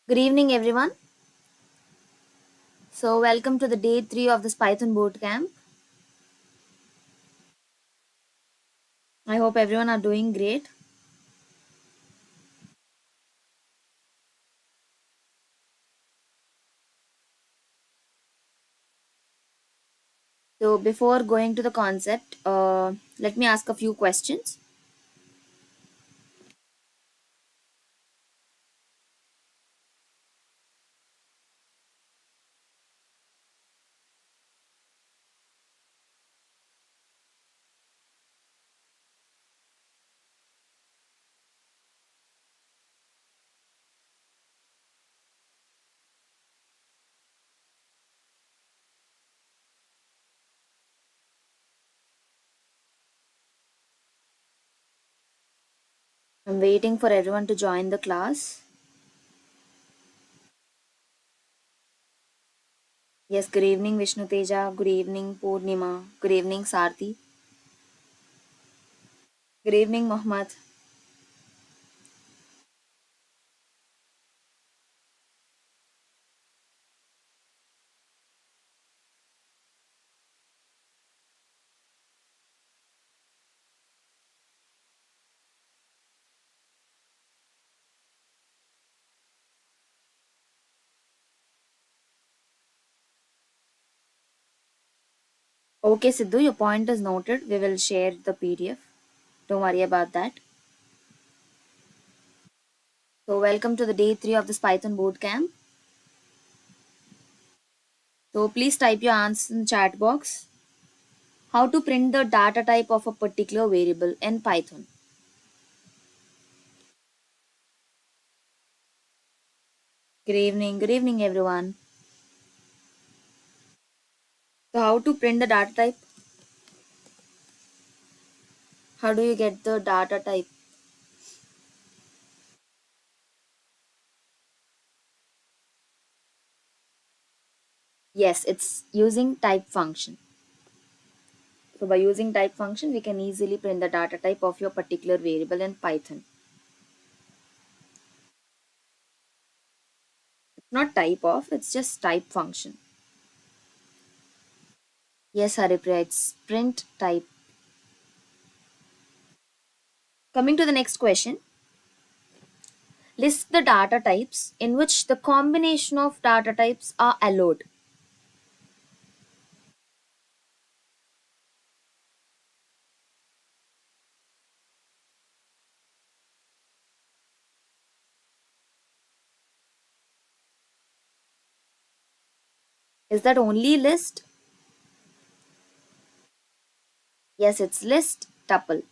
Good evening, everyone. So, welcome to the day three of this Python bootcamp. I hope everyone are doing great. So, before going to the concept, let me ask a few questions. I'm waiting for everyone to join the class. Yes, good evening, Vishnu Teja. Good evening, Purnima. Good evening, Sarthi. Good evening, Mohammed. Okay, Sidhu, your point is noted. We will share the PDF. Don't worry about that. So, welcome to the day three of this Python bootcamp. So, please type your answers in the chat box. How to print the data type of a particular variable in Python. Good evening everyone. So how to print the data type? How do you get the data type? Yes, it's using type function. So by using type function, we can easily print the data type of your particular variable in Python. It's not type of, it's just type function. Yes, Haripriya, it's print type. Coming to the next question, list the data types in which the combination of data types are allowed. Is that only list? Yes, it's list tuple.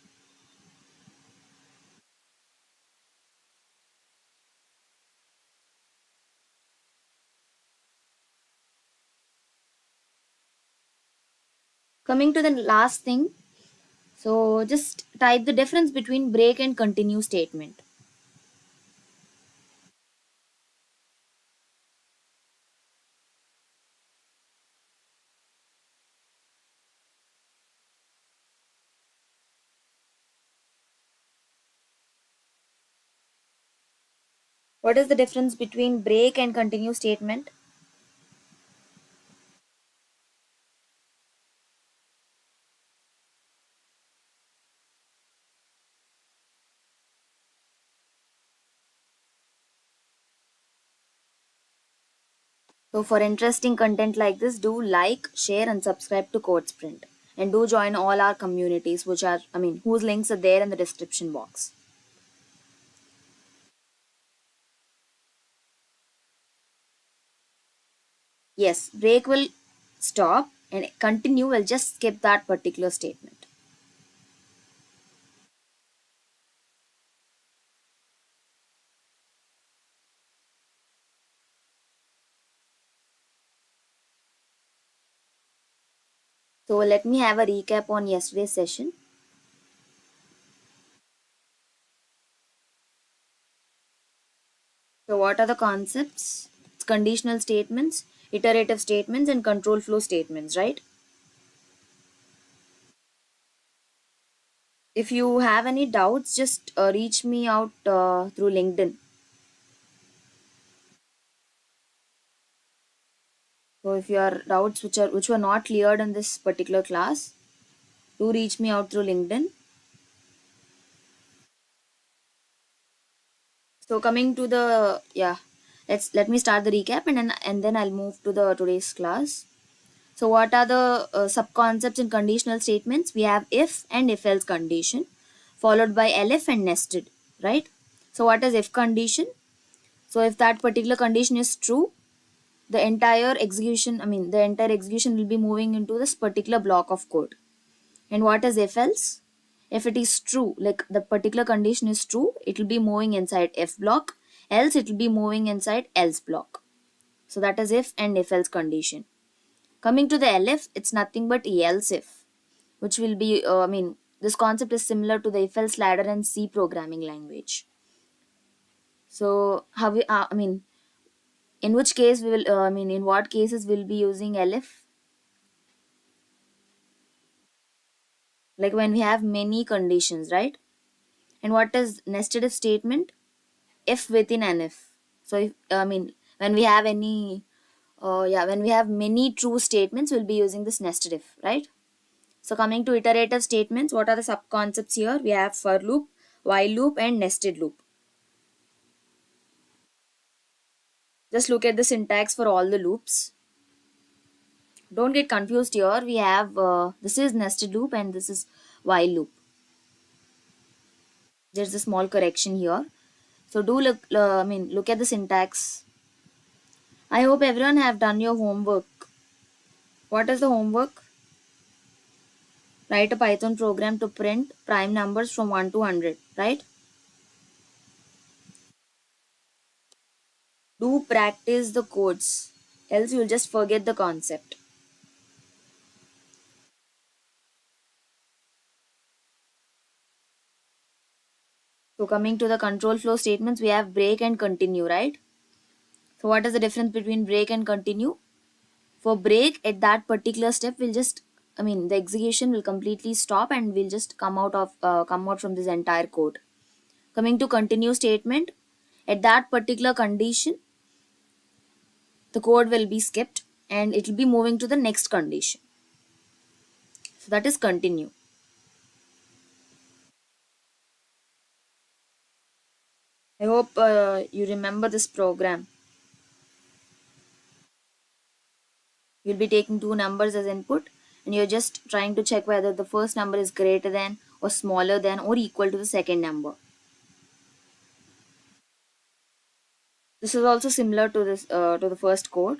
Coming to the last thing, so just type the difference between break and continue statement. What is the difference between break and continue statement? So for interesting content like this, do like, share and subscribe to Code Sprint. And do join all our communities which are whose links are there in the description box. Yes, break will stop and continue will just skip that particular statement. So let me have a recap on yesterday's session. So what are the concepts? It's conditional statements, iterative statements and control flow statements, right? If you have any doubts, just reach me out through LinkedIn. So if your doubts which were not cleared in this particular class, do reach me out through LinkedIn. So coming to the, yeah, let me start the recap, and then I'll move to the today's class. So what are the sub concepts in conditional statements? We have if and if else condition, followed by elif and nested, right? So what is if condition? So if that particular condition is true, the entire execution will be moving into this particular block of code. And what is if else? If it is true, like the particular condition is true, it will be moving inside if block, else it will be moving inside else block. So that is if and if else condition. Coming to the elif, it's nothing but else if, which will be, this concept is similar to the if else ladder and C programming language. So, in which case we will, in what cases we'll be using elif? Like when we have many conditions, right? And what is nested if statement? If within an if. So, when we have when we have many true statements, we'll be using this nested if, right? So coming to iterative statements, what are the sub concepts here? We have for loop, while loop, and nested loop. Just look at the syntax for all the loops. Don't get confused here. We have this is nested loop and this is while loop. There's a small correction here. So do look at the syntax. I hope everyone have done your homework. What is the homework? Write a Python program to print prime numbers from 1 to 100, right? Do practice the codes, else you'll just forget the concept. So coming to the control flow statements, we have break and continue, right? So what is the difference between break and continue? For break, at that particular step, the execution will completely stop and we'll just come out from this entire code. Coming to continue statement, at that particular condition, the code will be skipped and it will be moving to the next condition. So that is continue. I hope you remember this program. You'll be taking two numbers as input and you're just trying to check whether the first number is greater than or smaller than or equal to the second number. This is also similar to this to the first code.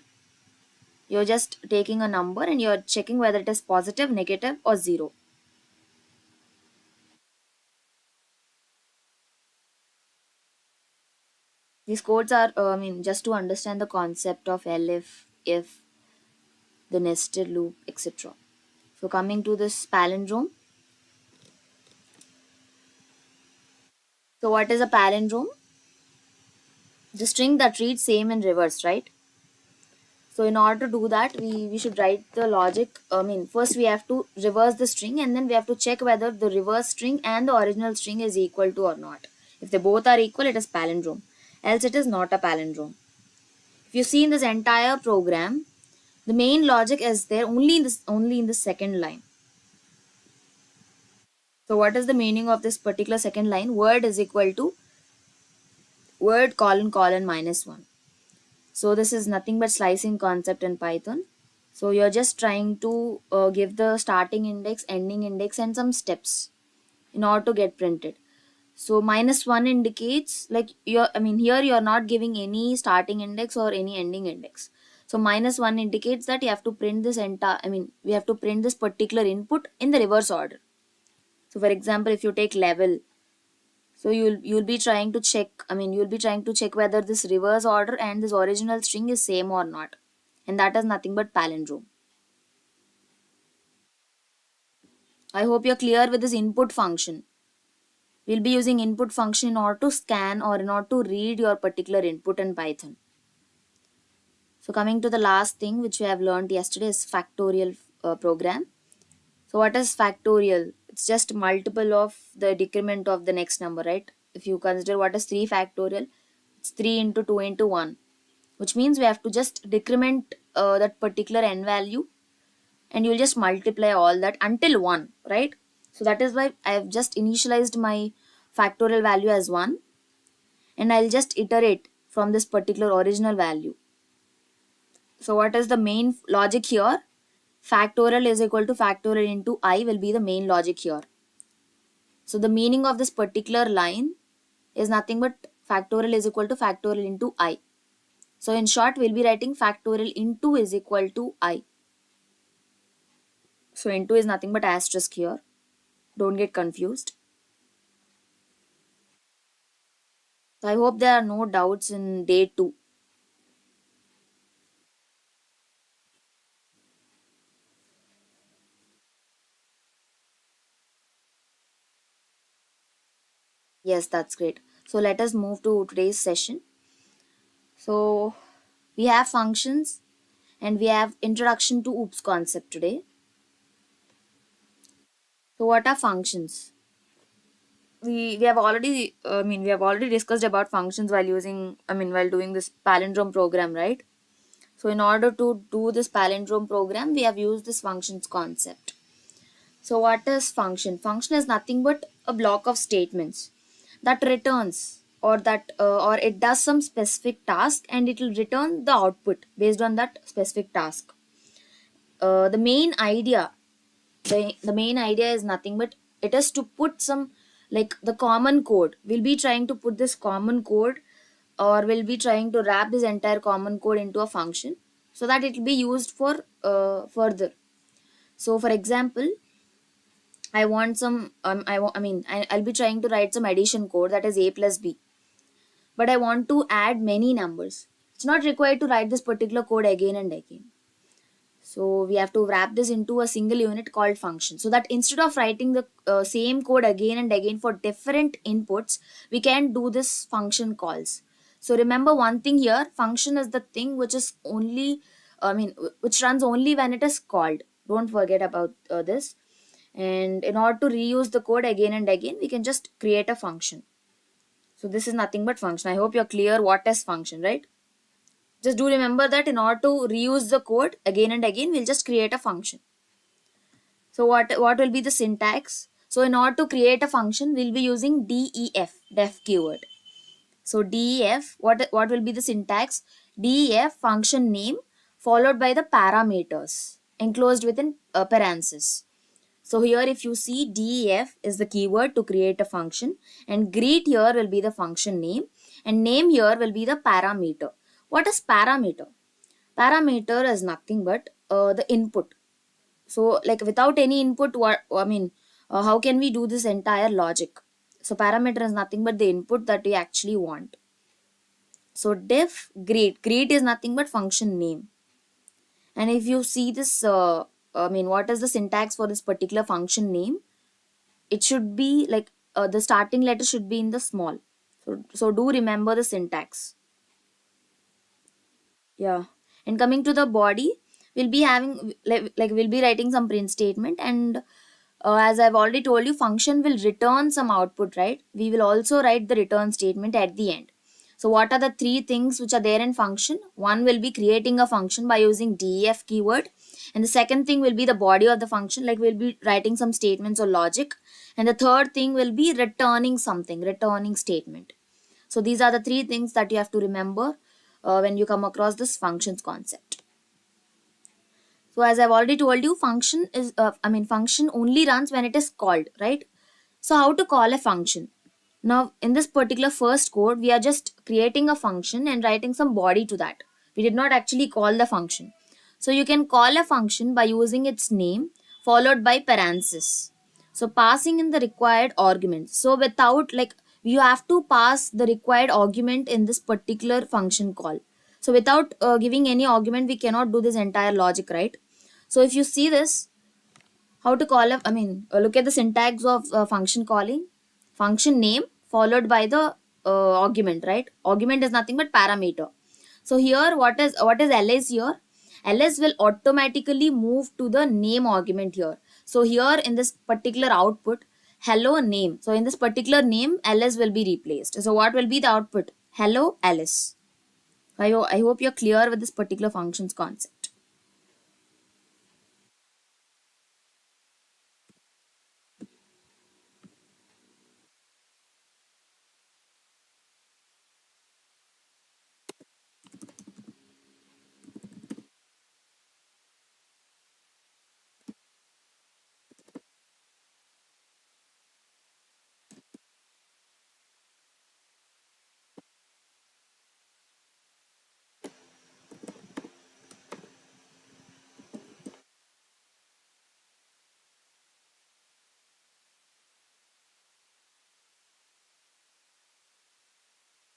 You're just taking a number and you're checking whether it is positive, negative, or zero. These codes are, just to understand the concept of elif, if, the nested loop, etc. So coming to this palindrome. So what is a palindrome? The string that reads same in reverse, right? So in order to do that, we should write the logic. First we have to reverse the string and then we have to check whether the reverse string and the original string is equal to or not. If they both are equal, it is palindrome. Else it is not a palindrome. If you see in this entire program, the main logic is there only in the second line. So what is the meaning of this particular second line? Word is equal to word colon colon minus 1. So this is nothing but slicing concept in Python. So you're just trying to give the starting index, ending index, and some steps in order to get printed. So minus 1 indicates like here you're not giving any starting index or any ending index. So minus 1 indicates that you have to print this we have to print this particular input in the reverse order. So for example, if you take level, so you'll be trying to check, you'll be trying to check whether this reverse order and this original string is same or not. And that is nothing but palindrome. I hope you're clear with this input function. We'll be using input function in order to scan or in order to read your particular input in Python. So coming to the last thing which we have learned yesterday is factorial program. So what is factorial? It's just multiple of the decrement of the next number, right? If you consider what is 3 factorial, it's 3 into 2 into 1. which means we have to just decrement that particular n value, and you'll just multiply all that until 1, right? So that is why I have just initialized my factorial value as 1, and I'll just iterate from this particular original value. So what is the main logic here? Factorial is equal to factorial into I will be the main logic here. So the meaning of this particular line is nothing but factorial is equal to factorial into I. So in short, we'll be writing factorial into is equal to I. So into is nothing but asterisk here. Don't get confused. So I hope there are no doubts in day 2. Yes, that's great. So let us move to today's session. So we have functions and we have introduction to OOPS concept today. So what are functions? We have already we have already discussed about functions while using while doing this palindrome program, right? So in order to do this palindrome program, we have used this functions concept. So what is function? Function is nothing but a block of statements that returns or it does some specific task and it will return the output based on that specific task. The main idea, the main idea is nothing but it is to put some like the common code. We'll be trying to put this common code, or we'll be trying to wrap this entire common code into a function so that it will be used for further. So for example, I want some I'll be trying to write some addition code, that is a plus b, but I want to add many numbers. It's not required to write this particular code again and again. So we have to wrap this into a single unit called function, so that instead of writing the same code again and again for different inputs, we can do this function calls. So remember one thing here, function is the thing which is only, which runs only when it is called. Don't forget about this. And in order to reuse the code again and again, we can just create a function. So this is nothing but function. I hope you're clear what is function, right? Just do remember that in order to reuse the code again and again, we'll just create a function. So what will be the syntax? So in order to create a function, we'll be using def keyword. So def, what will be the syntax? Def function name followed by the parameters enclosed within parentheses. So here if you see, def is the keyword to create a function, and greet here will be the function name, and name here will be the parameter. What is parameter? Parameter is nothing but the input. So like without any input, how can we do this entire logic? So parameter is nothing but the input that we actually want. So def greet is nothing but function name. And if you see this, what is the syntax for this particular function name? It should be like the starting letter should be in the small. So do remember the syntax. Yeah. And coming to the body, we'll be having like we'll be writing some print statement, and as I've already told you, function will return some output, right? We will also write the return statement at the end. So what are the three things which are there in function? One will be creating a function by using def keyword, and the second thing will be the body of the function, like we'll be writing some statements or logic, and the third thing will be returning something, returning statement. So these are the three things that you have to remember when you come across this functions concept. So as I've already told you, function only runs when it is called, right? So how to call a function? Now in this particular first code, we are just creating a function and writing some body to that. We did not actually call the function. So you can call a function by using its name followed by parenthesis. So passing in the required argument. So without like you have to pass the required argument in this particular function call. So without giving any argument, we cannot do this entire logic, right? So if you see this, how to call a, look at the syntax of function calling. Function name followed by the argument, right? Argument is nothing but parameter. So here, what is ls here? Ls will automatically move to the name argument here. So here in this particular output, hello name. So in this particular name, ls will be replaced. So what will be the output? Hello ls. I hope you're clear with this particular functions concept.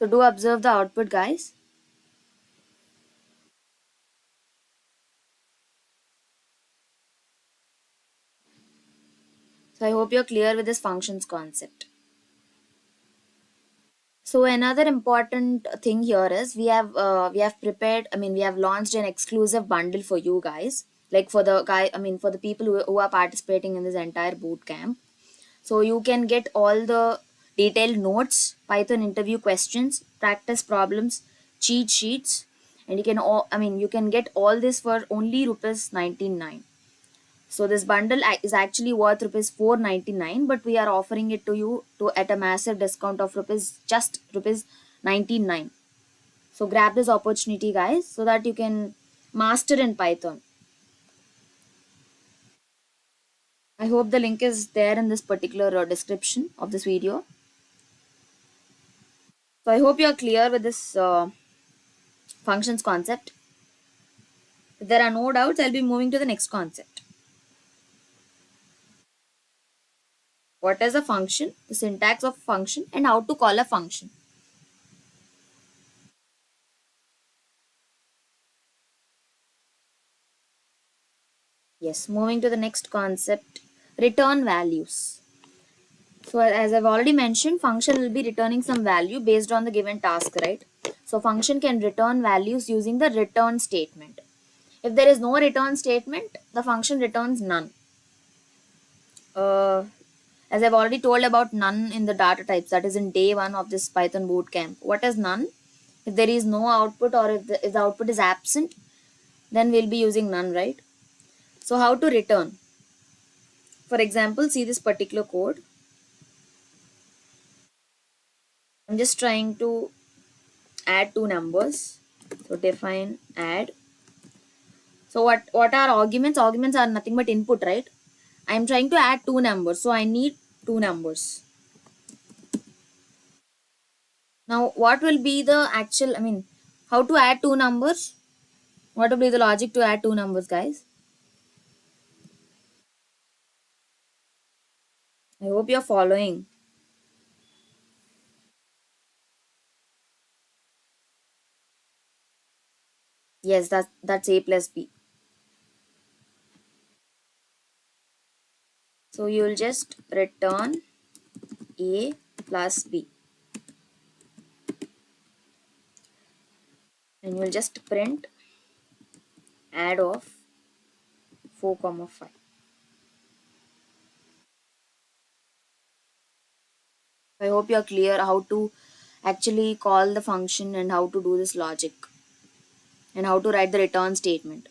So do observe the output, guys. So I hope you're clear with this functions concept. So another important thing here is we have prepared, I mean we have launched an exclusive bundle for you guys, like for the guy, I mean for the people who are participating in this entire boot camp. So you can get all the detailed notes, Python interview questions, practice problems, cheat sheets, and you can all, I mean you can get all this for only rupees 99. So this bundle is actually worth rupees 499, but we are offering it to you to at a massive discount of rupees 99. So grab this opportunity, guys, so that you can master in Python. I hope the link is there in this particular description of this video. So I hope you are clear with this functions concept. If there are no doubts, I'll be moving to the next concept. What is a function, the syntax of a function, and how to call a function. Yes, moving to the next concept, return values. So as I've already mentioned, function will be returning some value based on the given task, right? So function can return values using the return statement. If there is no return statement, the function returns none. Uh, as I've already told about none in the data types, that is in day one of this Python bootcamp. What is none? If there is no output, or if the output is absent, then we'll be using none, right? So how to return? For example, see this particular code. I'm just trying to add two numbers. So define add. So what are arguments? Arguments are nothing but input, right? I'm trying to add two numbers, so I need two numbers. Now what will be the actual, I mean, how to add two numbers? What will be the logic to add two numbers, guys? I hope you're following. Yes, that's A plus B. So you'll just return A plus B, and you'll just print add of 4 comma 5. I hope you're clear how to actually call the function and how to do this logic and how to write the return statement.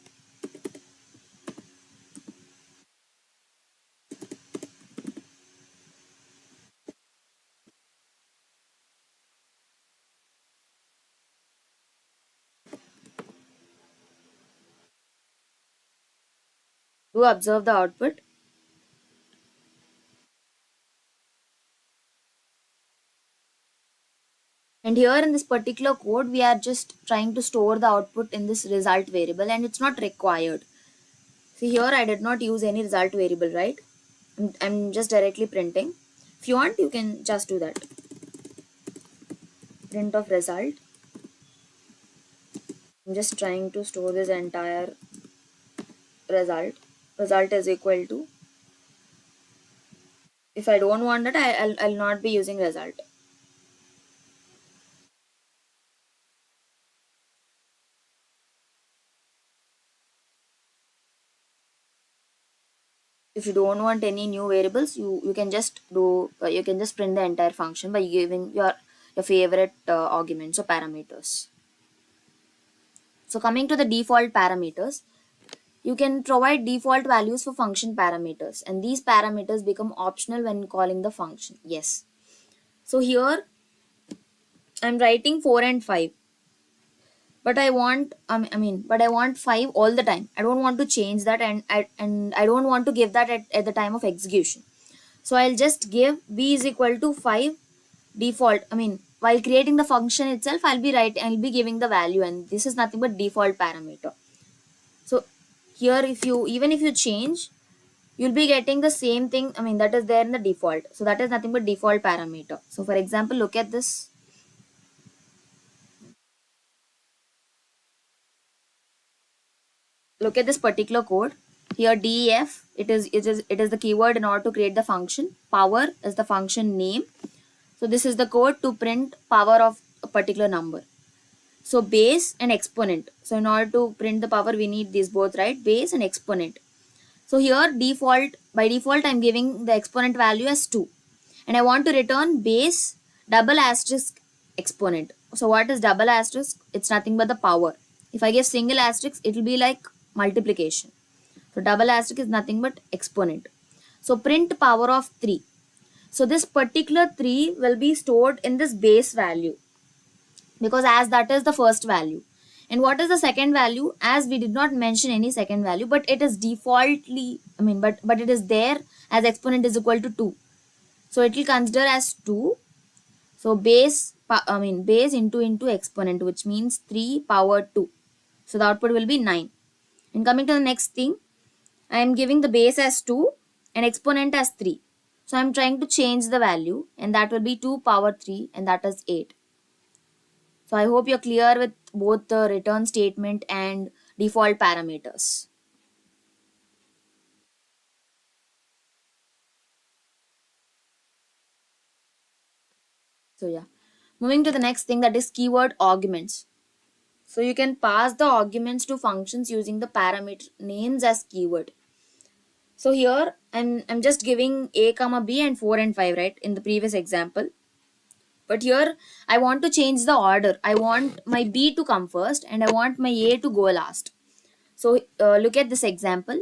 Do observe the output. And here in this particular code, we are just trying to store the output in this result variable, and it's not required. See here, I did not use any result variable, right? I'm just directly printing. If you want, you can just do that. Print of result. I'm just trying to store this entire result. Result is equal to. If I don't want it, I'll not be using result. If you don't want any new variables, you can just do you can just print the entire function by giving your favorite arguments or parameters. So coming to the default parameters, you can provide default values for function parameters, and these parameters become optional when calling the function. Yes. So here I'm writing 4 and 5, but but I want 5 all the time. I don't want to change that, and I don't want to give that at the time of execution. So I'll just give b is equal to 5 default. While creating the function itself, I'll be giving the value, and this is nothing but default parameter. So here, if you change, you'll be getting the same thing, that is there in the default. So that is nothing but default parameter. So for example, look at this particular code. Here def, it is the keyword in order to create the function. Power is the function name. So this is the code to print power of a particular number. So base and exponent. So in order to print the power, we need these both, right? Base and exponent. So here by default I'm giving the exponent value as 2, and I want to return base double asterisk exponent. So what is double asterisk? It's nothing but the power. If I give single asterisk, it will be like multiplication. So double asterisk is nothing but exponent. So print power of 3. So this particular 3 will be stored in this base value, because as that is the first value. And what is the second value? As we did not mention any second value, but it is defaultly, but it is there as exponent is equal to 2. So it will consider as 2. So base into exponent, which means 3 power 2. So the output will be 9. And coming to the next thing, I am giving the base as 2 and exponent as 3. So I am trying to change the value, and that will be 2 power 3, and that is 8. So I hope you're clear with both the return statement and default parameters. So yeah, moving to the next thing, that is keyword arguments. So you can pass the arguments to functions using the parameter names as keyword. So here I'm just giving a comma b and 4 and 5, right, in the previous example. But here I want to change the order. I want my b to come first and I want my a to go last. So look at this example.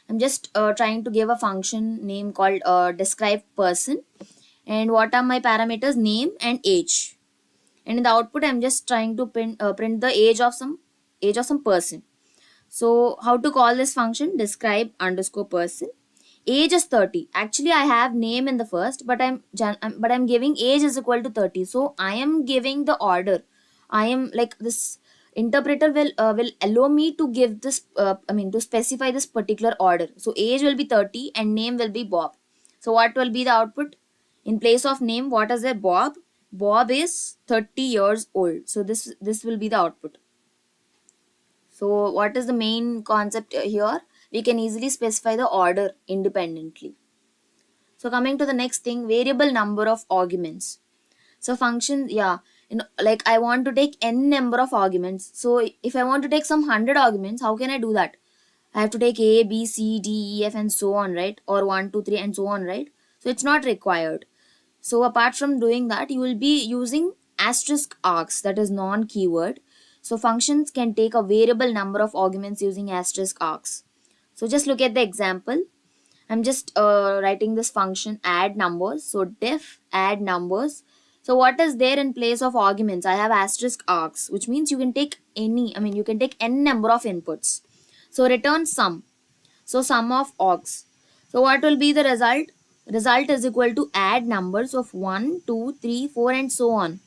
I'm just trying to give a function name called describe person, and what are my parameters? Name and age. And in the output, I'm just trying to print the age of some person. So how to call this function? Describe underscore person. Age is 30. Actually, I have name in the first, but I'm giving age is equal to 30. So I am giving the order. I am like this interpreter will allow me to give this to specify this particular order. So age will be 30 and name will be Bob. So what will be the output? In place of name, what is there? Bob. Bob is 30 years old. So this will be the output. So what is the main concept here? We can easily specify the order independently. So coming to the next thing, variable number of arguments. So function, yeah, like I want to take n number of arguments. So if I want to take some 100 arguments, how can I do that? I have to take A, B, C, D, E, F and so on, right? Or 1, 2, 3 and so on, right? So it's not required. So apart from doing that, you will be using asterisk args, that is non-keyword. So functions can take a variable number of arguments using asterisk args. So just look at the example. I'm just writing this function add numbers. So def add numbers. So what is there in place of arguments? I have asterisk args, which means you can take you can take n number of inputs. So return sum. So sum of args. So what will be the result? Result is equal to add numbers of 1, 2, 3, 4 and so on.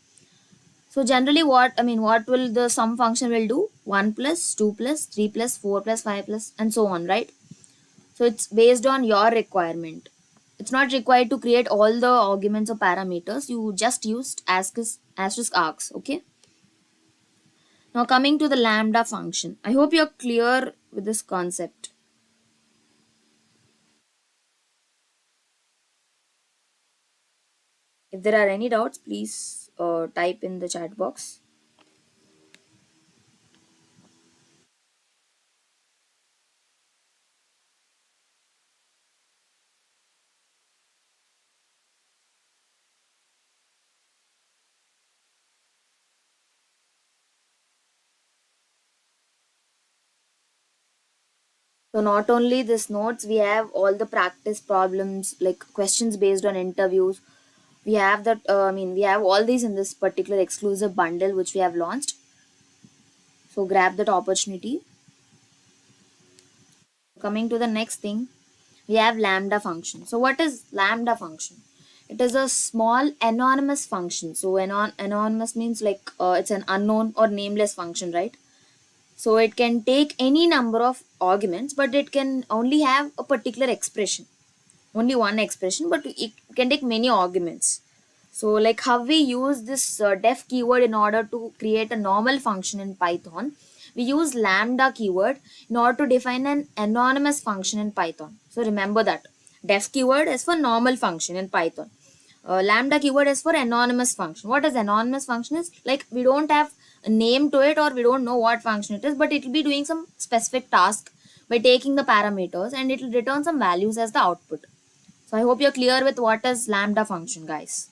So generally what will the sum function will do? 1 plus 2 plus 3 plus 4 plus 5 plus and so on, right? So it's based on your requirement. It's not required to create all the arguments or parameters. You just used asterisk args, okay? Now coming to the lambda function. I hope you're clear with this concept. If there are any doubts, please type in the chat box. So not only this notes, we have all the practice problems like questions based on interviews. We have that. We have all these in this particular exclusive bundle which we have launched. So grab that opportunity. Coming to the next thing, we have lambda function. So what is lambda function? It is a small anonymous function. So anonymous means like it's an unknown or nameless function, right? So it can take any number of arguments, but it can only have a particular expression, only one expression, but it can take many arguments. So like how we use this def keyword in order to create a normal function in Python, we use lambda keyword in order to define an anonymous function in Python. So remember that def keyword is for normal function in Python. Lambda keyword is for anonymous function. What is anonymous function is like we don't have a name to it or we don't know what function it is, but it will be doing some specific task by taking the parameters and it will return some values as the output. So I hope you're clear with what is lambda function, guys.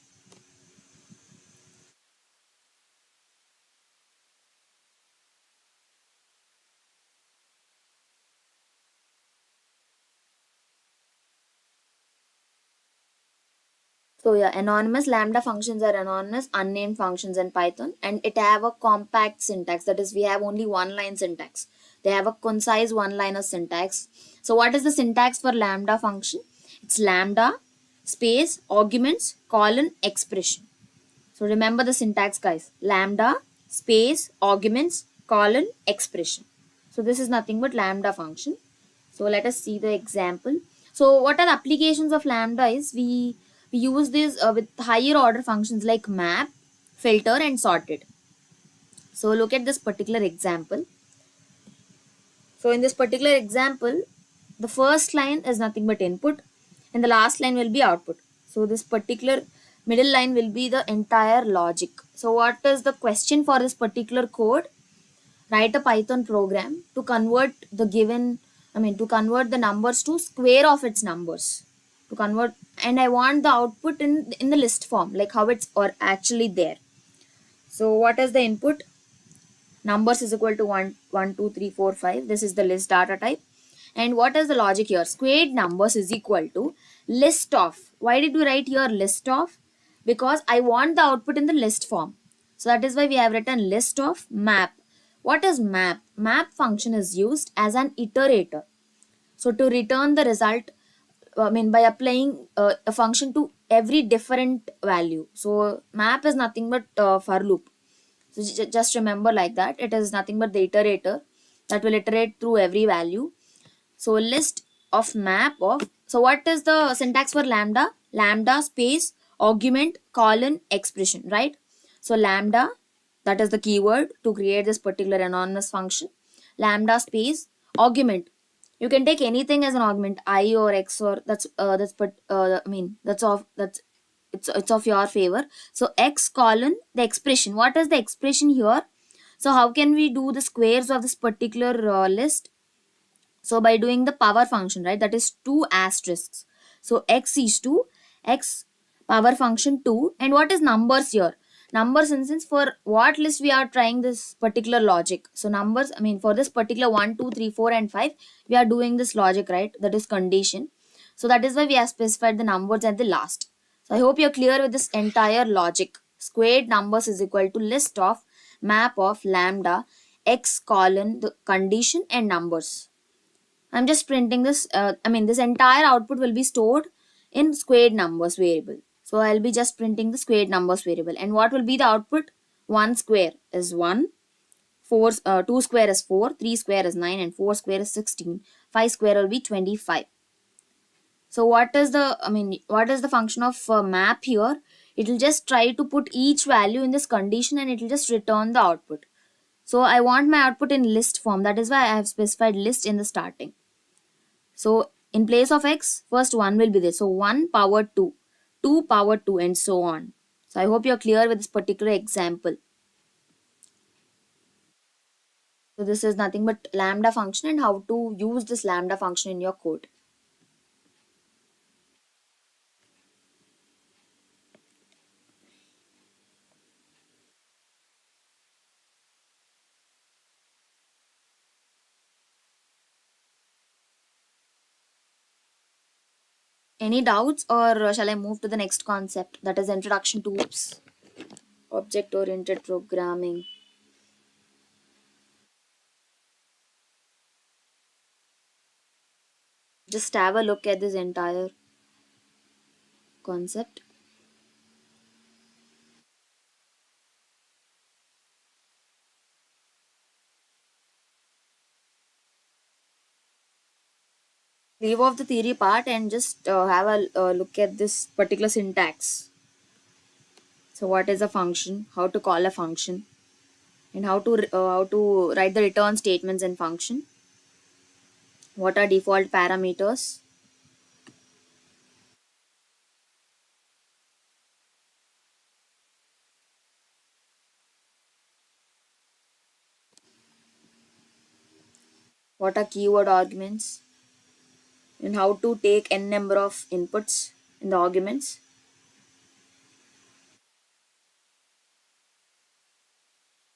So yeah, anonymous lambda functions are anonymous unnamed functions in Python, and it have a compact syntax. That is, we have only one line syntax. They have a concise one liner syntax. So what is the syntax for lambda function? It's lambda space arguments colon expression. So remember the syntax, guys. Lambda space arguments colon expression. So this is nothing but lambda function. So let us see the example. So what are the applications of lambda is we use this with higher order functions like map, filter and sorted. So look at this particular example. So in this particular example, the first line is nothing but input and the last line will be output. So this particular middle line will be the entire logic. So what is the question for this particular code? Write a Python program to convert the given, to convert the numbers to square of its numbers. To convert, and I want the output in the list form, like how it's or actually there. So what is the input? Numbers is equal to 1 1 2 3 4 5. This is the list data type. And what is the logic here? Squared numbers is equal to list of. Why did we write here list of? Because I want the output in the list form. So that is why we have written list of map. What is map? Map function is used as an iterator. So to return the result, by applying a function to every different value. So map is nothing but for loop. So just remember like that. It is nothing but the iterator that will iterate through every value. So list of map of. So what is the syntax for lambda? Lambda space argument colon expression, right? So lambda, that is the keyword to create this particular anonymous function. Lambda space argument. You can take anything as an argument, I or x, or that's but that's of that's it's of your favor. So x colon the expression. What is the expression here? So how can we do the squares of this particular list? So by doing the power function, right, that is 2 asterisks. So x is 2, x power function 2. And what is numbers here? Numbers instance, for what list we are trying this particular logic. So numbers, for this particular 1 2 3 4 and 5, we are doing this logic, right, that is condition. So that is why we have specified the numbers at the last. So I hope you're clear with this entire logic. Squared numbers is equal to list of map of lambda x colon the condition and numbers. I'm just printing this. This entire output will be stored in squared numbers variable. So I'll be just printing the squared numbers variable. And what will be the output? 1 square is 1. 2 square is 4. 3 square is 9. And 4 square is 16. 5 square will be 25. So what is the function of map here? It will just try to put each value in this condition and it will just return the output. So I want my output in list form. That is why I have specified list in the starting. So in place of x, first 1 will be there. So 1 power 2, 2 power 2 and so on. So I hope you're clear with this particular example. So this is nothing but lambda function and how to use this lambda function in your code. Any doubts, or shall I move to the next concept, that is introduction to OOPS, object oriented programming? Just have a look at this entire concept. Leave off the theory part and just have a look at this particular syntax. So, what is a function? How to call a function? And how to write the return statements in function? What are default parameters? What are keyword arguments? And how to take n number of inputs in the arguments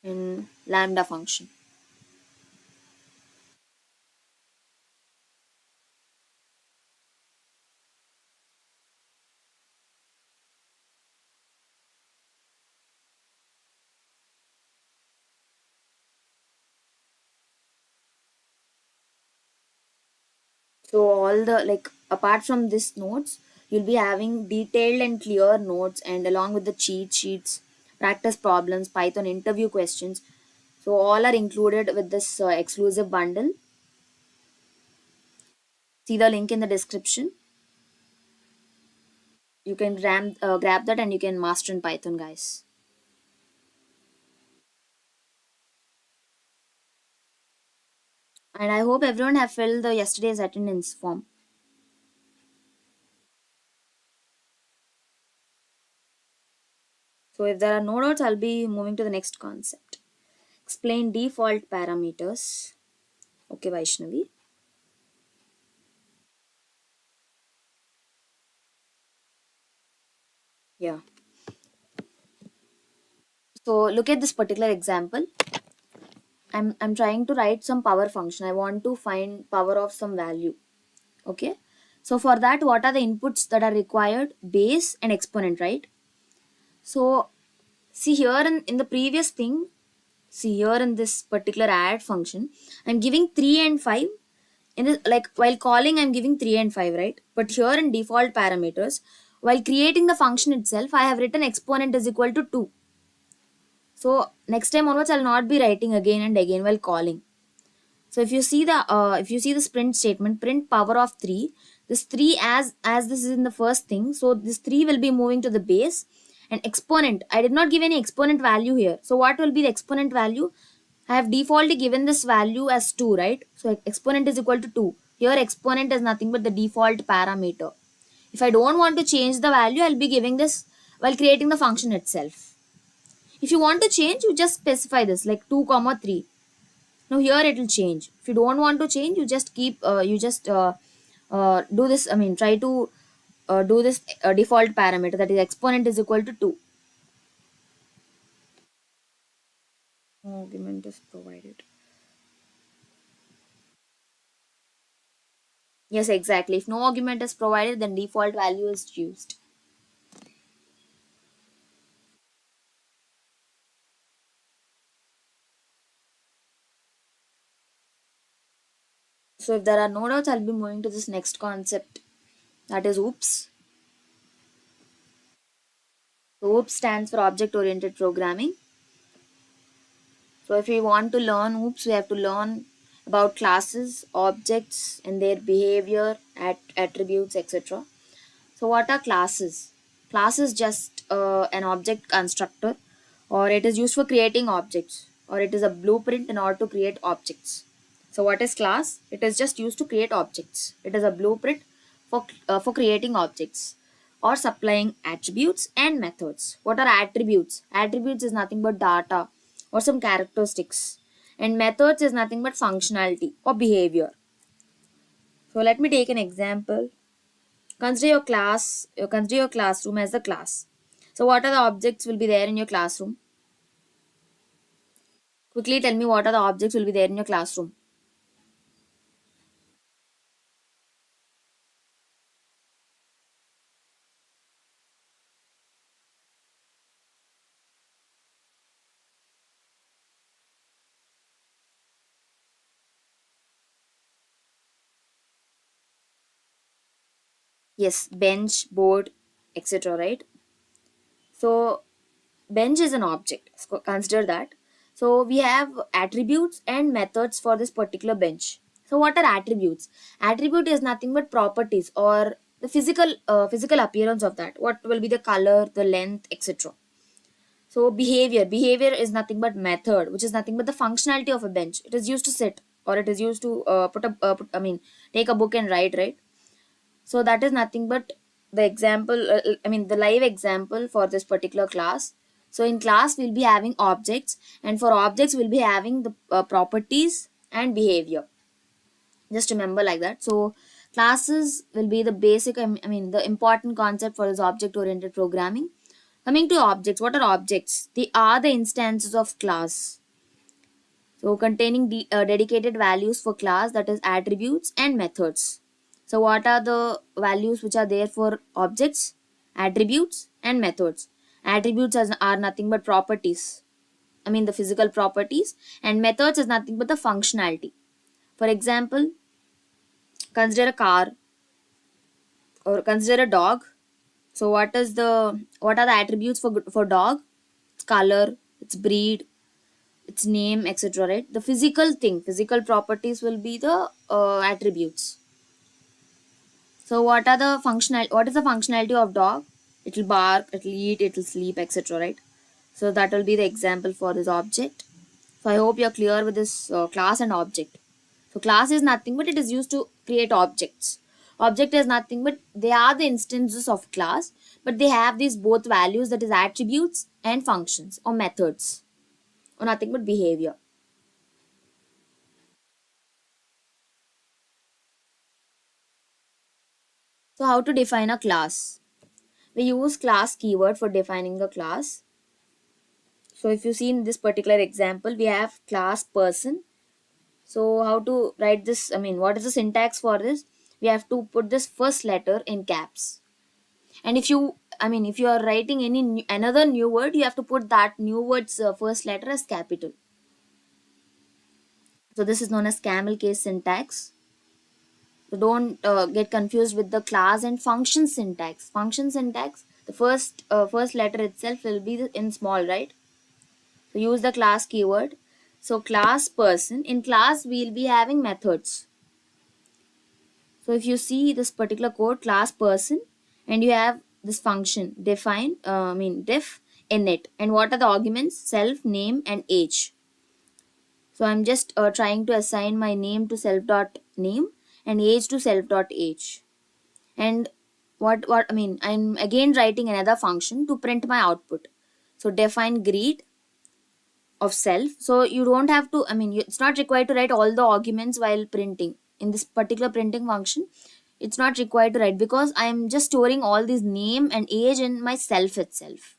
in lambda function. So all the, like, apart from this notes, you'll be having detailed and clear notes, and along with the cheat sheets, practice problems, Python interview questions. So all are included with this exclusive bundle. See the link in the description. You can grab that and you can master in Python, guys. And I hope everyone have filled the yesterday's attendance form. So if there are no notes, I'll be moving to the next concept. Explain default parameters. Okay, Vaishnavi. Yeah. So look at this particular example. I'm trying to write some power function. I want to find power of some value. Okay. So for that, what are the inputs that are required? Base and exponent, right? So see here in the previous thing, see here in this particular add function, I'm giving 3 and 5. In this, like, while calling, I'm giving 3 and 5, right? But here in default parameters, while creating the function itself, I have written exponent is equal to 2. So next time onwards, I'll not be writing again and again while calling. So if you see the sprint statement, print power of 3. This 3, as this is in the first thing, so this 3 will be moving to the base. And exponent, I did not give any exponent value here. So what will be the exponent value? I have defaultly given this value as 2, right? So exponent is equal to 2. Here exponent is nothing but the default parameter. If I don't want to change the value, I'll be giving this while creating the function itself. If you want to change, you just specify this like 2 comma 3. Now here it will change. If you don't want to change, you just do this. I mean, try to do this default parameter, that is exponent is equal to 2. Argument is provided. Yes, exactly. If no argument is provided, then default value is used. So if there are no doubts, I'll be moving to this next concept, that is OOPS. So OOPS stands for object oriented programming. So if we want to learn OOPS, we have to learn about classes, objects, and their behavior, attributes, etc. So what are classes? Class is just an object constructor, or it is used for creating objects, or it is a blueprint in order to create objects. So what is class? It is just used to create objects. It is a blueprint for creating objects or supplying attributes and methods. What are attributes? Attributes is nothing but data or some characteristics, and methods is nothing but functionality or behavior. So let me take an example. Consider your classroom as the class. So what are the objects will be there in your classroom? Quickly tell me, what are the objects will be there in your classroom? Yes, bench, board, etc. Right? So bench is an object. So consider that. So we have attributes and methods for this particular bench. So what are attributes? Attribute is nothing but properties or the physical appearance of that. What will be the color, the length, etc. So behavior is nothing but method, which is nothing but the functionality of a bench. It is used to sit, or it is used to take a book and write, right? So that is nothing but the example, the live example for this particular class. So in class we'll be having objects, and for objects we'll be having the properties and behavior. Just remember like that. So classes will be the basic, the important concept for this object oriented programming. Coming to objects, what are objects? They are the instances of class, so containing dedicated values for class, that is attributes and methods. So what are the values which are there for objects? Attributes and methods. Attributes are nothing but properties, the physical properties, and methods is nothing but the functionality. For example, consider a car or consider a dog. So what are the attributes for dog? Its color, its breed, its name, etc. Right? The physical properties will be the attributes. So what is the functionality of dog? It will bark, it will eat, it will sleep, etc. Right? So that will be the example for this object. So I hope you're clear with this class and object. So class is nothing but it is used to create objects. Object is nothing but they are the instances of class, but they have these both values, that is attributes and functions or methods, or nothing but behavior. So how to define a class? We use class keyword for defining the class. So if you see in this particular example, we have class person. So how to write this? What is the syntax for this? We have to put this first letter in caps. And if you are writing another new word, you have to put that new word's first letter as capital. So this is known as camel case syntax. So don't get confused with the class and function syntax. Function syntax, the first letter itself will be in small, right? So use the class keyword. So class person, in class we'll be having methods. So if you see this particular code, class person, and you have this function define, def init, and what are the arguments? Self, name, and age. So I'm just trying to assign my name to self dot name and age to self dot age. And I'm again writing another function to print my output. So define greet of self. So you don't have to, it's not required to write all the arguments while printing. In this particular printing function, it's not required to write because I am just storing all these name and age in my self itself.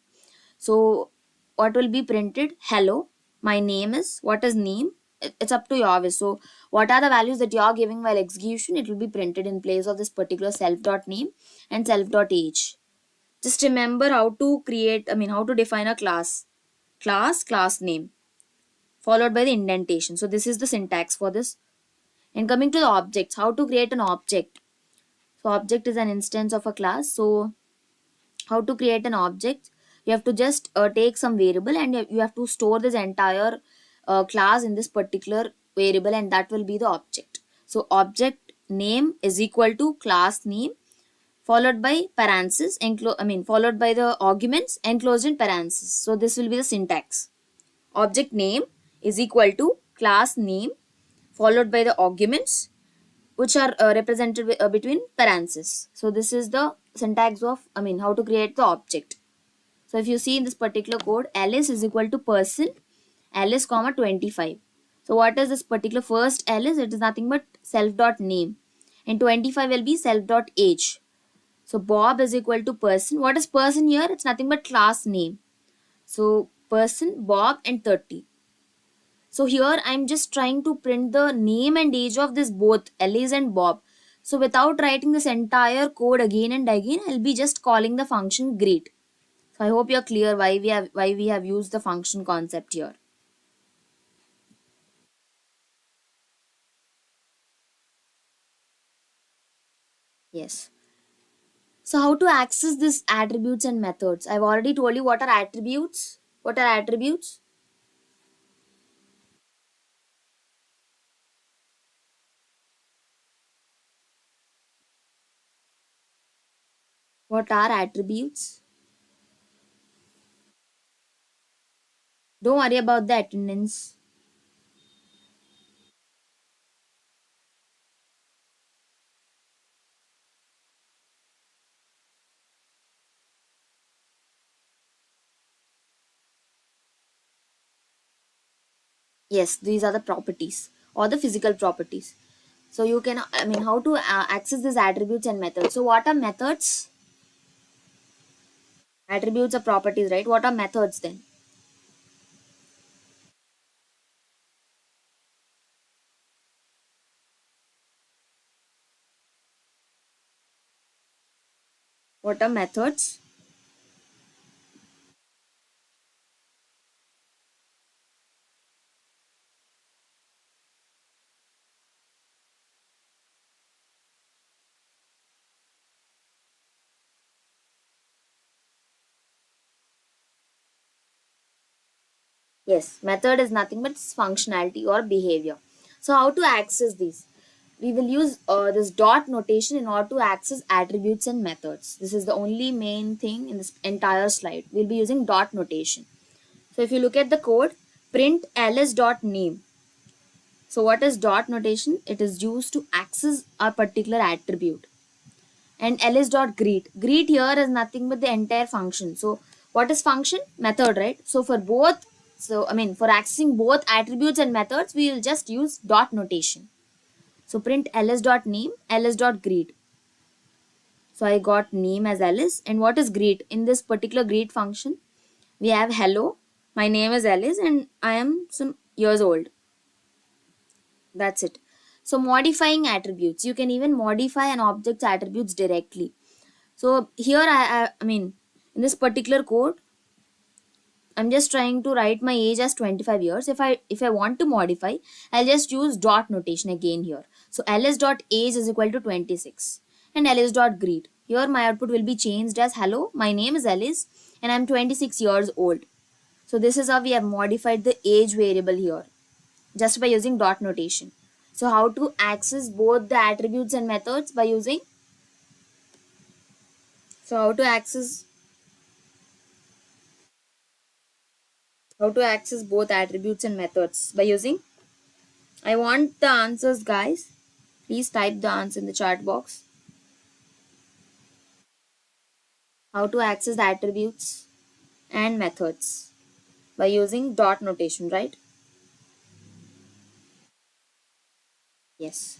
So what will be printed? Hello, my name is, what is name? It's up to your wish. So what are the values that you are giving while execution? It will be printed in place of this particular self dot name and self dot age. Just remember how to how to define a class. Class name followed by the indentation. So this is the syntax for this. And coming to the objects, how to create an object. So object is an instance of a class. So how to create an object? You have to just take some variable, and you have to store this entire class in this particular variable, and that will be the object. So object name is equal to class name followed by parentheses, followed by the arguments enclosed in parentheses. So this will be the syntax. Object name is equal to class name followed by the arguments which are represented between parentheses. So this is the syntax of, how to create the object. So if you see in this particular code, Alice is equal to person, Alice comma 25. So what is this particular first Alice? It is nothing but self dot name, and 25 will be self dot age. So Bob is equal to person. What is person here? It's nothing but class name. So person, Bob, and 30. So here I'm just trying to print the name and age of this both Alice and Bob. So without writing this entire code again and again, I'll be just calling the function greet. So I hope you're clear why we have used the function concept here. Yes. So how to access these attributes and methods? I've already told you what are attributes. What are attributes? What are attributes? Don't worry about the attendance. Yes, these are the properties or the physical properties. So you can, I mean, how to access these attributes and methods. So what are methods? Attributes are properties, right? What are methods then? What are methods? Yes, method is nothing but its functionality or behavior. So how to access these? We will use this dot notation in order to access attributes and methods. This is the only main thing in this entire slide. We'll be using dot notation. So if you look at the code, print ls dot name. So what is dot notation? It is used to access a particular attribute. And ls dot greet. Greet here is nothing but the entire function. So what is function? Method, right? So for both, so I mean for accessing both attributes and methods, we will just use dot notation. So print ls dot name, ls dot greet. So I got name as Alice. And what is greet? In this particular greet function, we have hello. My name is Alice and I am some years old. That's it. So modifying attributes. You can even modify an object's attributes directly. So here I mean in this particular code, I'm just trying to write my age as 25 years. If I want to modify, I'll just use dot notation again here. So ls dot age is equal to 26 and ls dot greet. Here my output will be changed as hello, my name is Alice and I'm 26 years old. So this is how we have modified the age variable here just by using dot notation. So how to access both the attributes and methods by using, so how to access both attributes and methods by using, I want the answers, guys. Please type the answer in the chat box. How to access the attributes and methods by using dot notation, right? Yes.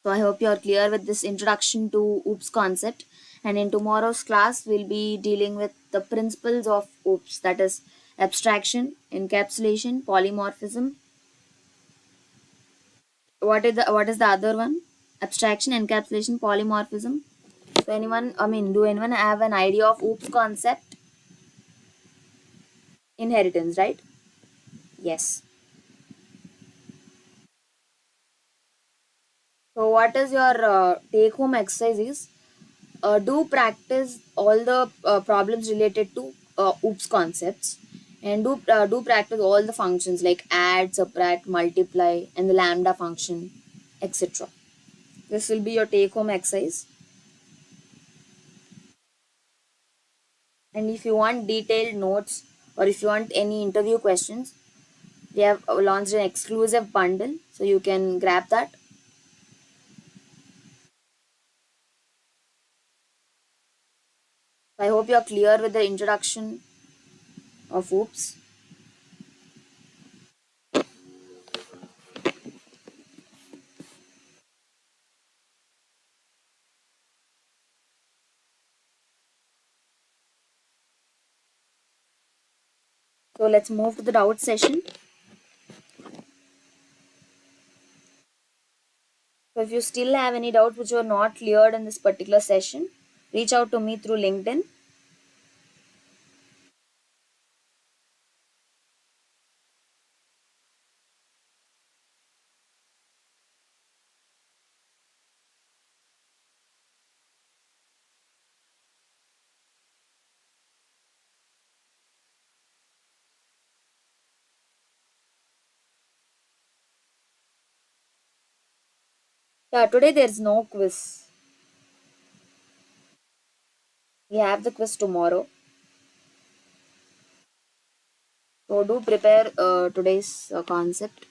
So I hope you are clear with this introduction to OOPS concept. And in tomorrow's class, we'll be dealing with the principles of OOPS, that is abstraction, encapsulation, polymorphism. What is the other one? Abstraction, encapsulation, polymorphism. So anyone, I mean, do anyone have an idea of OOPS concept? Inheritance, right? Yes. So what is your take home exercise is, do practice all the problems related to OOPS concepts, and do practice all the functions like add, subtract, multiply and the lambda function, etc. This will be your take home exercise. And if you want detailed notes or if you want any interview questions, we have launched an exclusive bundle, so you can grab that. I hope you're clear with the introduction of OOPS. So let's move to the doubt session. So if you still have any doubts which were not cleared in this particular session, reach out to me through LinkedIn. Yeah, today there's no quiz. We have the quiz tomorrow. So do prepare today's concept.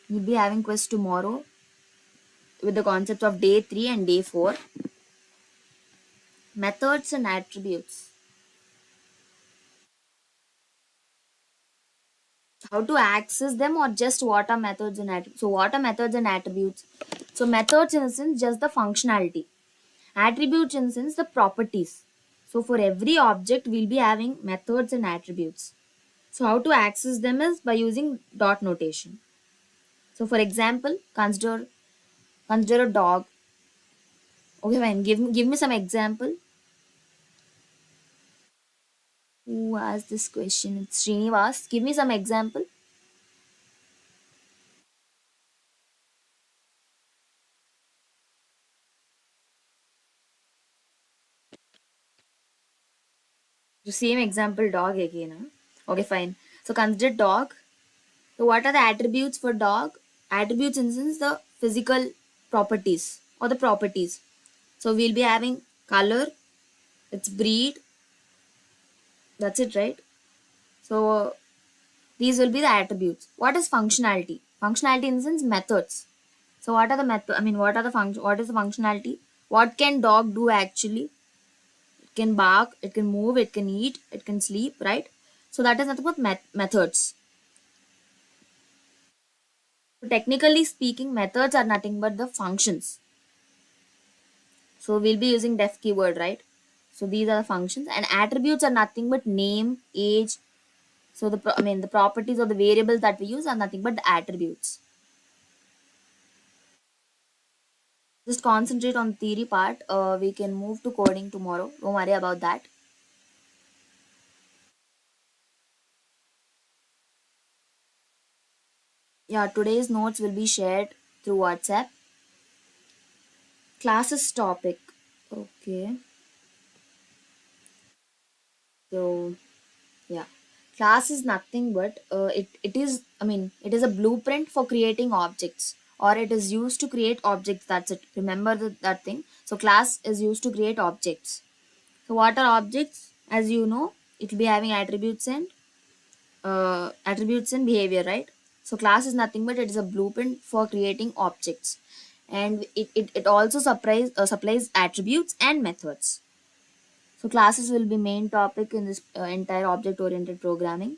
We'll be having quiz tomorrow with the concepts of day 3 and day 4. Methods and attributes. How to access them, or just what are methods and attributes? So what are methods and attributes? So methods in a sense just the functionality. Attributes in the sense the properties. So for every object we'll be having methods and attributes. So how to access them is by using dot notation. So for example, consider a dog. Okay, fine. Give me some example. Who asked this question? It's Srinivas. Give me some example. The same example dog again. Huh? Okay, fine. So consider dog. So what are the attributes for dog? Attributes in sense the physical properties or the properties. So we'll be having color, its breed. That's it, right? So these will be the attributes. What is functionality? Functionality in the sense methods. So what are the method? I mean, what are the function? What is the functionality? What can dog do actually? It can bark. It can move. It can eat. It can sleep. Right. So that is nothing but methods. So technically speaking, methods are nothing but the functions. So we'll be using def keyword, right? So these are the functions, and attributes are nothing but name, age. So the properties or the variables that we use are nothing but the attributes. Just concentrate on theory part. We can move to coding tomorrow. Don't worry about that. Yeah, today's notes will be shared through WhatsApp. Classes topic. Okay. So yeah, class is nothing but it is a blueprint for creating objects, or it is used to create objects. That's it. Remember that thing. So class is used to create objects. So what are objects? As you know, it will be having attributes and behavior, right? So class is nothing but it is a blueprint for creating objects, and it also supplies attributes and methods. So classes will be main topic in this entire object oriented programming.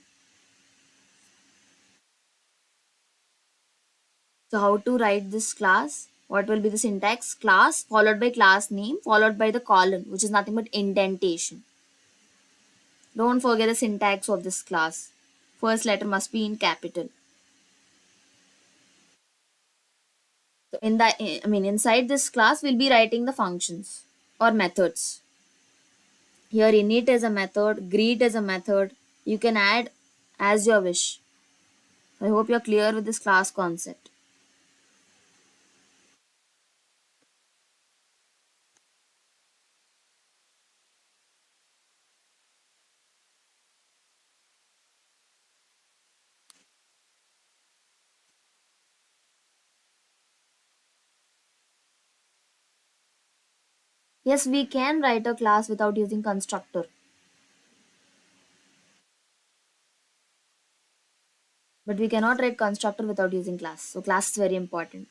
So how to write this class? What will be the syntax? Class followed by class name followed by the colon, which is nothing but indentation. Don't forget the syntax of this class. First letter must be in capital. So inside this class we'll be writing the functions or methods. Here init is a method, greet is a method. You can add as your wish. I hope you're clear with this class concept. Yes, we can write a class without using constructor, but we cannot write constructor without using class. So class is very important.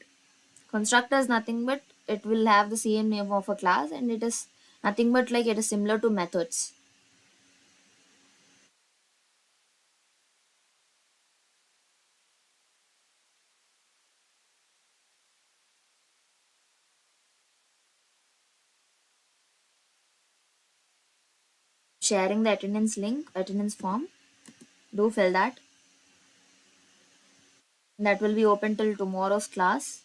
Constructor is nothing but it will have the same name of a class, and it is nothing but like it is similar to methods. Sharing the attendance link, attendance form. Do fill that. That will be open till tomorrow's class.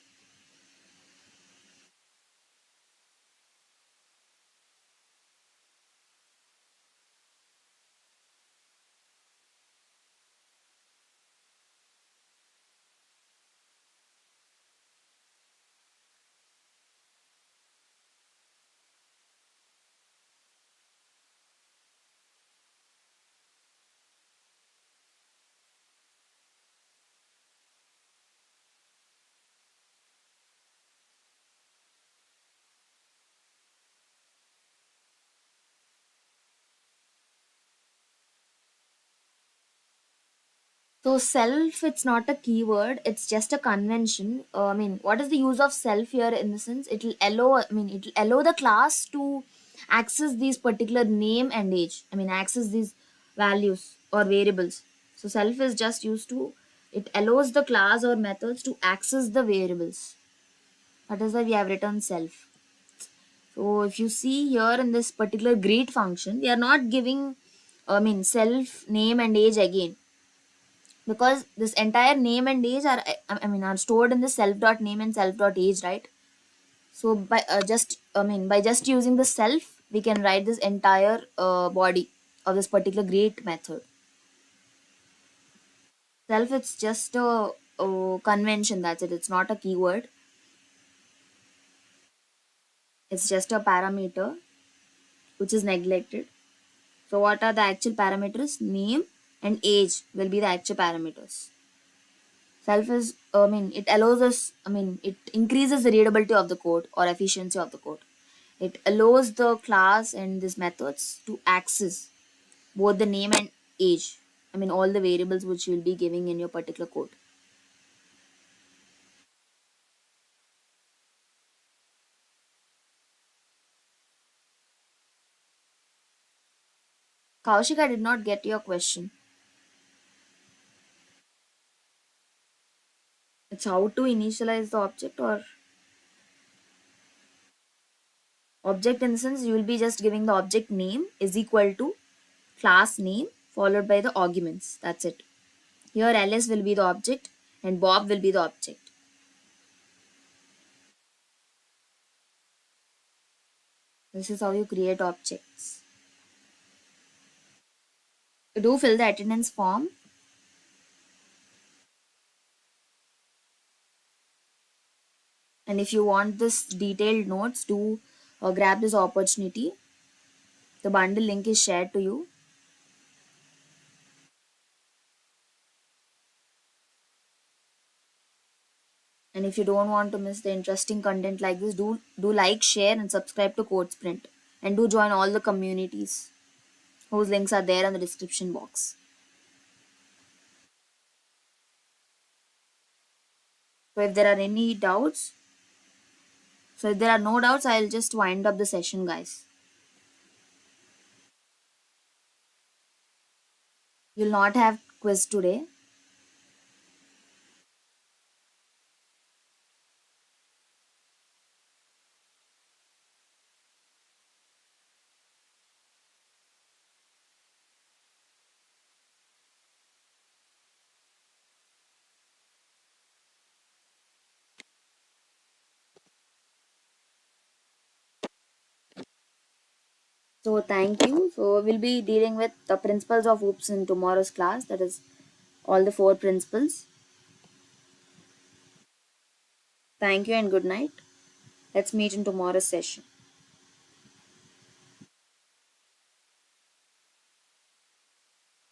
So self, it's not a keyword, it's just a convention. I mean, what is the use of self here in the sense? It'll allow, I mean, it'll allow the class to access these particular name and age. I mean, access these values or variables. So self is just used to, it allows the class or methods to access the variables. That is why we have written self. So if you see here in this particular greet function, we are not giving, I mean, self, name and age again, because this entire name and age are, I mean, are stored in the self dot name and self dot age, right? So by just, I mean, by just using the self, we can write this entire body of this particular greet method. Self, it's just a convention, that's it, it's not a keyword, it's just a parameter which is neglected. So what are the actual parameters? Name and age will be the actual parameters. Self is, I mean, it allows us, I mean, it increases the readability of the code or efficiency of the code. It allows the class and these methods to access both the name and age, I mean, all the variables which you will be giving in your particular code. Kaushik, I did not get your question. It's how to initialize the object, or object in the sense you will be just giving the object name is equal to class name followed by the arguments, that's it. Here Alice will be the object and Bob will be the object. This is how you create objects. Do fill the attendance form, and if you want this detailed notes, do grab this opportunity. The bundle link is shared to you. And if you don't want to miss the interesting content like this, do like, share, and subscribe to Code Sprint. And do join all the communities whose links are there in the description box. So if there are any doubts, so if there are no doubts, I'll just wind up the session, guys. You'll not have quiz today. So thank you. So we'll be dealing with the principles of OOPS in tomorrow's class. That is all the four principles. Thank you and good night. Let's meet in tomorrow's session.